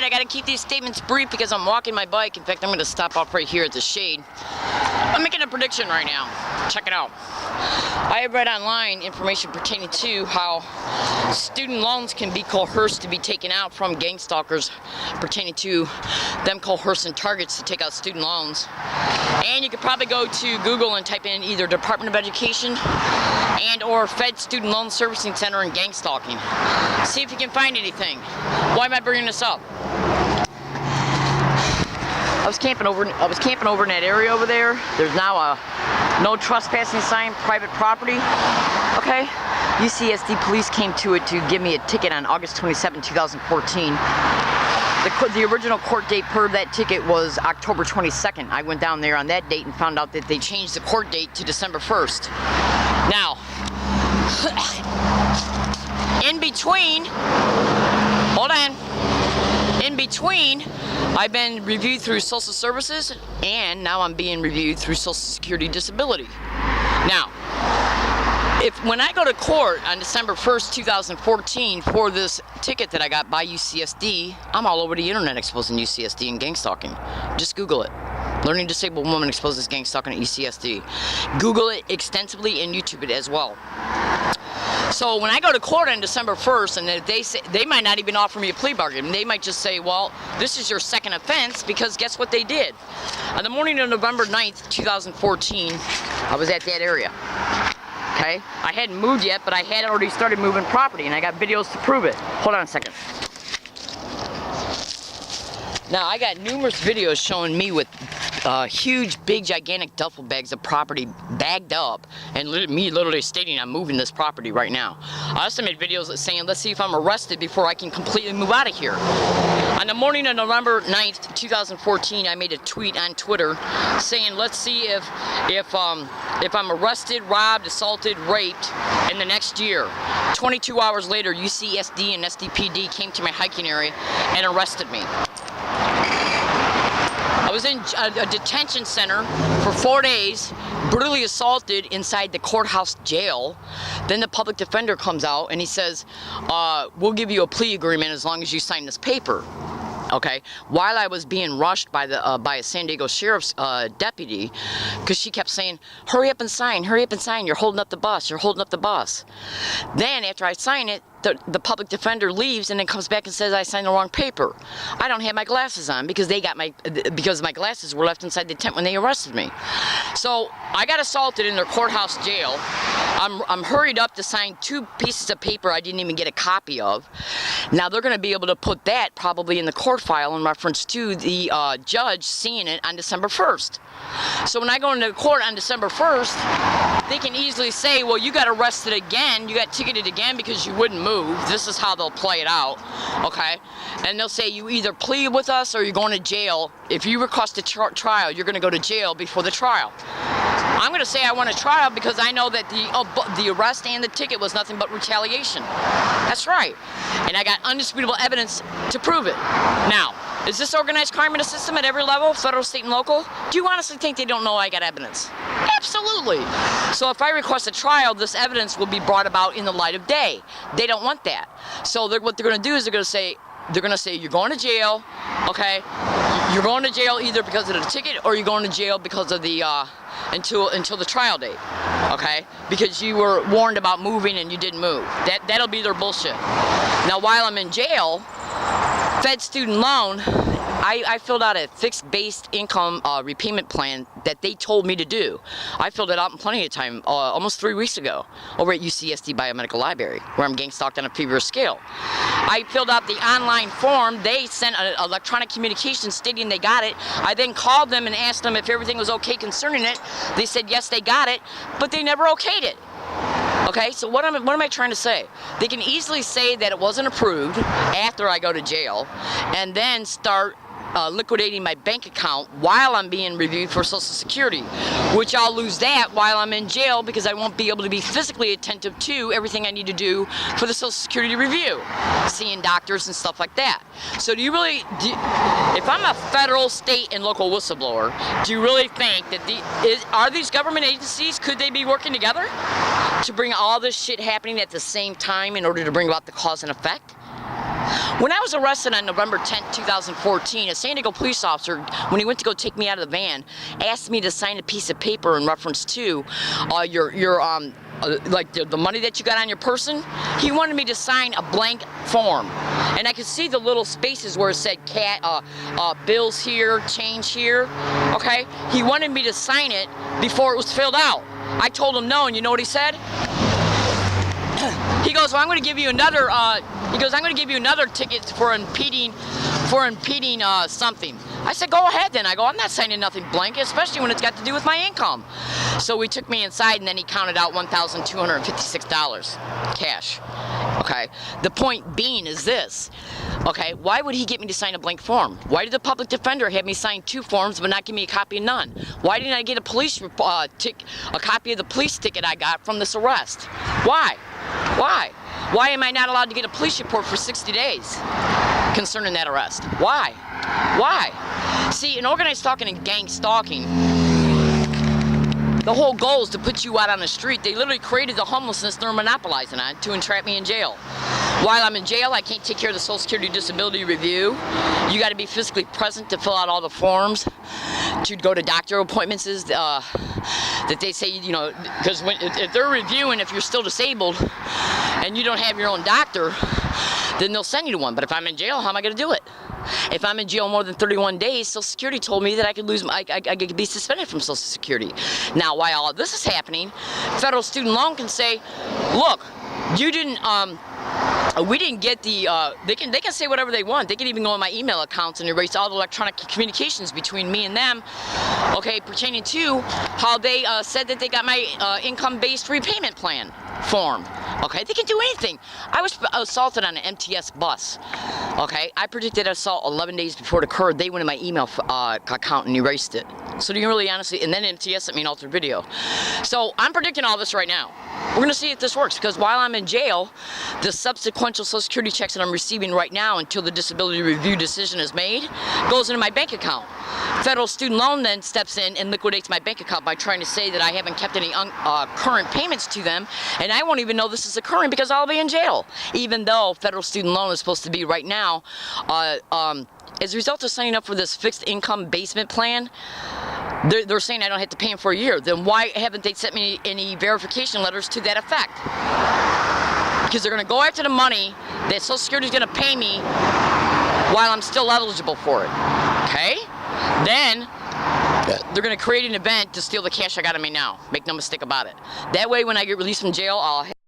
I gotta keep these statements brief because I'm walking my bike. In fact, I'm gonna stop off right here at the shade. I'm making a prediction right now. Check it out. I have read online information pertaining to how student loans can be coerced to be taken out from gang stalkers, pertaining to them coercing targets to take out student loans. And you could probably go to Google and type in either Department of Education and or Fed Student Loan Servicing Center and gang stalking. See if you can find anything. Why am I bringing this up? I was camping over in that area over there. There's now a no trespassing sign, private property. Okay? UCSD police came to it to give me a ticket on August 27, 2014. The original court date per that ticket was October 22nd. I went down there on that date and found out that they changed the court date to December 1st. Now, in between, I've been reviewed through Social Services, and now I'm being reviewed through Social Security Disability. Now, when I go to court on December 1st, 2014 for this ticket that I got by UCSD, I'm all over the internet exposing UCSD and gang stalking. Just Google it. Learning Disabled Woman exposes gang stalking at UCSD. Google it extensively and YouTube it as well. So when I go to court on December 1st, and they say, they might not even offer me a plea bargain. They might just say, well, this is your second offense, because guess what they did? On the morning of November 9th, 2014, I was at that area. Okay? I hadn't moved yet, but I had already started moving property, and I got videos to prove it. Hold on a second. Now, I got numerous videos showing me with huge, big, gigantic duffel bags of property bagged up, and me literally stating I'm moving this property right now. I also made videos saying, let's see if I'm arrested before I can completely move out of here. On the morning of November 9th, 2014, I made a tweet on Twitter saying, let's see if I'm arrested, robbed, assaulted, raped in the next year. 22 hours later, UCSD and SDPD came to my hiking area and arrested me. I was in a detention center for 4 days, brutally assaulted inside the courthouse jail. Then the public defender comes out and he says, we'll give you a plea agreement as long as you sign this paper. Okay, while I was being rushed by a San Diego sheriff's deputy, because she kept saying, hurry up and sign, you're holding up the bus. Then after I sign it, the public defender leaves and then comes back and says I signed the wrong paper. I don't have my glasses on because my glasses were left inside the tent when they arrested me. So I got assaulted in their courthouse jail. I'm hurried up to sign 2 pieces of paper I didn't even get a copy of. Now they're going to be able to put that probably in the court file in reference to the judge seeing it on December 1st. So when I go into court on December 1st, they can easily say, well, you got arrested again, you got ticketed again because you wouldn't move. This is how they'll play it out, okay? And they'll say you either plead with us or you're going to jail. If you request a trial, you're going to go to jail before the trial. I'm going to say I want a trial because I know that the arrest and the ticket was nothing but retaliation. That's right. And I got undisputable evidence to prove it. Now, is this organized crime in the system at every level, federal, state, and local? Do you honestly think they don't know I got evidence? Absolutely. So if I request a trial, this evidence will be brought about in the light of day. They don't want that. So what they're going to do is they're going to say you're going to jail, okay? You're going to jail either because of the ticket or you're going to jail because of the until the trial date, okay? Because you were warned about moving and you didn't move. That'll be their bullshit. Now while I'm in jail, Fed student loan, I filled out a fixed-based income repayment plan that they told me to do. I filled it out in plenty of time, almost 3 weeks ago, over at UCSD Biomedical Library, where I'm gang stalked on a previous scale. I filled out the online form. They sent an electronic communication stating they got it. I then called them and asked them if everything was okay concerning it. They said yes, they got it, but they never okayed it. Okay, so what am I trying to say? They can easily say that it wasn't approved after I go to jail and then start liquidating my bank account while I'm being reviewed for Social Security, which I'll lose that while I'm in jail because I won't be able to be physically attentive to everything I need to do for the Social Security review, seeing doctors and stuff like that. So if I'm a federal, state, and local whistleblower, do you really think that are these government agencies, could they be working together to bring all this shit happening at the same time in order to bring about the cause and effect? When I was arrested on November 10th, 2014, a San Diego police officer, when he went to go take me out of the van, asked me to sign a piece of paper in reference to like the money that you got on your person. He wanted me to sign a blank form, and I could see the little spaces where it said bills here, change here. Okay, he wanted me to sign it before it was filled out. I told him no, and you know what he said? He goes, well, I'm going to give you another. I'm going to give you another ticket for impeding something. I said, go ahead then. I go, I'm not signing nothing blank, especially when it's got to do with my income. So he took me inside, and then he counted out $1,256 cash. Okay. The point being is this. Okay. Why would he get me to sign a blank form? Why did the public defender have me sign 2 forms but not give me a copy of none? Why didn't I get a copy of the police ticket I got from this arrest? Why? Why? Why am I not allowed to get a police report for 60 days concerning that arrest? Why? Why? See, in organized stalking and gang stalking, the whole goal is to put you out on the street. They literally created the homelessness they're monopolizing on to entrap me in jail. While I'm in jail, I can't take care of the Social Security Disability Review. You got to be physically present to fill out all the forms, to go to doctor appointments that they say, you know, because if they're reviewing if you're still disabled and you don't have your own doctor, then they'll send you to one. But if I'm in jail, how am I going to do it? If I'm in jail more than 31 days, Social Security told me that I could I could be suspended from Social Security. Now, while all of this is happening, federal student loan can say, look, you didn't, we didn't get the, they can say whatever they want. They can even go on my email accounts and erase all the electronic communications between me and them, okay, pertaining to how they said that they got my income-based repayment plan form. Okay, they can do anything. I was assaulted on an MTS bus. Okay, I predicted assault 11 days before it occurred. They went in my email account and erased it. So do you really honestly, and then MTS sent me an altered video. So I'm predicting all this right now. We're gonna see if this works, because while I'm in jail, the subsequent Social Security checks that I'm receiving right now until the disability review decision is made goes into my bank account. Federal student loan then steps in and liquidates my bank account by trying to say that I haven't kept any current payments to them, and I won't even know this is occurring because I'll be in jail, even though federal student loan is supposed to be right now as a result of signing up for this fixed income basement plan. They're saying I don't have to pay them for a year. Then why haven't they sent me any verification letters to that effect? Because they're going to go after the money that Social Security is going to pay me while I'm still eligible for it. Okay? Then they're going to create an event to steal the cash I got on me now. Make no mistake about it. That way, when I get released from jail, I'll